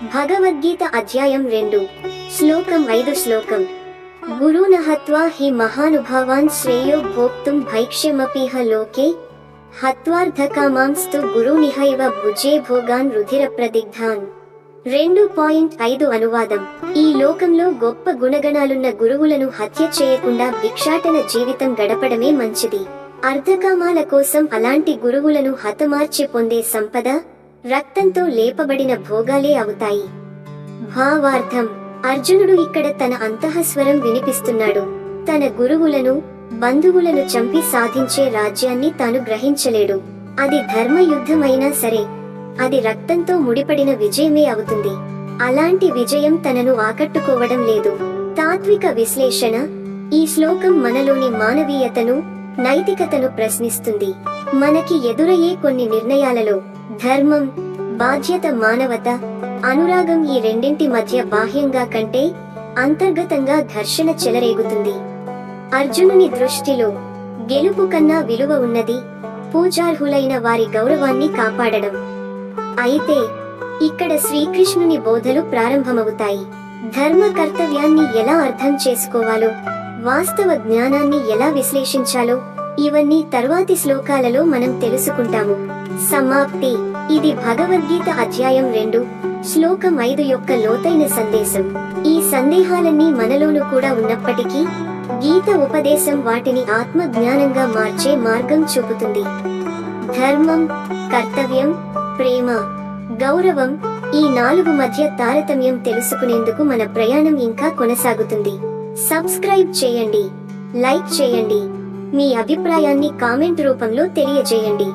భగవద్గీత అధ్యాయం 2 శ్లోకం 5 శ్లోకం గురున హత్వా హి మహానుభావాన్ శ్రేయో భోక్తుం భైక్ష్యమపీహ లోకే హత్వార్థకామాంస్తు గురునిహైవ భుజే భోగాన్ రుధిర ప్రదిగ్ధాన్ 2.5 అనువాదం ఈ లోకంలో గొప్ప గుణగణాలున్న గురువులను హత్య చేయకుండా భిక్షాటన జీవితం గడపడమే మంచిది. అర్ధకామాల కోసం అలాంటి గురువులను హతమార్చి పొందే సంపద రక్తంతో లేపబడిన భోగాలే అవుతాయి. భావార్థం అర్జునుడు ఇక్కడ తన అంతఃస్వరం వినిపిస్తున్నాడు. తన గురువులను బంధువులను చంపి సాధించే రాజ్యాన్ని తాను గ్రహించలేడు. అది ధర్మయుద్ధమైనా సరే అది రక్తంతో ముడిపడిన విజయమే అవుతుంది. అలాంటి విజయం తనను ఆకట్టుకోవడం లేదు. తాత్విక విశ్లేషణ ఈ శ్లోకం మనలోని మానవీయతను నైతికతను ప్రశ్నిస్తుంది. మనకి ఎదురయ్యే కొన్ని నిర్ణయాలలో ధర్మం, బాధ్యత, మానవత, అనురాగం ఈ రెండింటి మధ్య బాహ్యంగా కంటే అంతర్గతంగా ఘర్షణ చెలరేగుతుంది. అర్జునుని దృష్టిలో గెలుపు కన్నా విలువ ఉన్నది పూజార్హులైన వారి గౌరవాన్ని కాపాడడం. అయితే ఇక్కడ శ్రీకృష్ణుని బోధలు ప్రారంభమవుతాయి. ధర్మ కర్తవ్యాన్ని ఎలా అర్థం చేసుకోవాలో, వాస్తవ జ్ఞానాన్ని ఎలా విశ్లేషించాలో ఇవన్నీ తర్వాతి శ్లోకాలలో మనం తెలుసుకుంటాము. సమాప్తి ఇది భగవద్గీత అధ్యాయం 2 శ్లోకం 5 యొక్క లోతైన సందేశం. ఈ సందేహాలన్నీ మనలోనూ కూడా ఉన్నప్పటికీ గీత ఉపదేశం వాటిని ఆత్మ జ్ఞానంగా మార్చే మార్గం చూపుతుంది. ధర్మం, కర్తవ్యం, ప్రేమ, గౌరవం ఈ 4 మధ్య తారతమ్యం తెలుసుకునేందుకు మన ప్రయాణం ఇంకా కొనసాగుతుంది. సబ్స్క్రైబ్ చేయండి, లైక్ చేయండి, మీ అభిప్రాయాన్ని కామెంట్ రూపంలో తెలియజేయండి.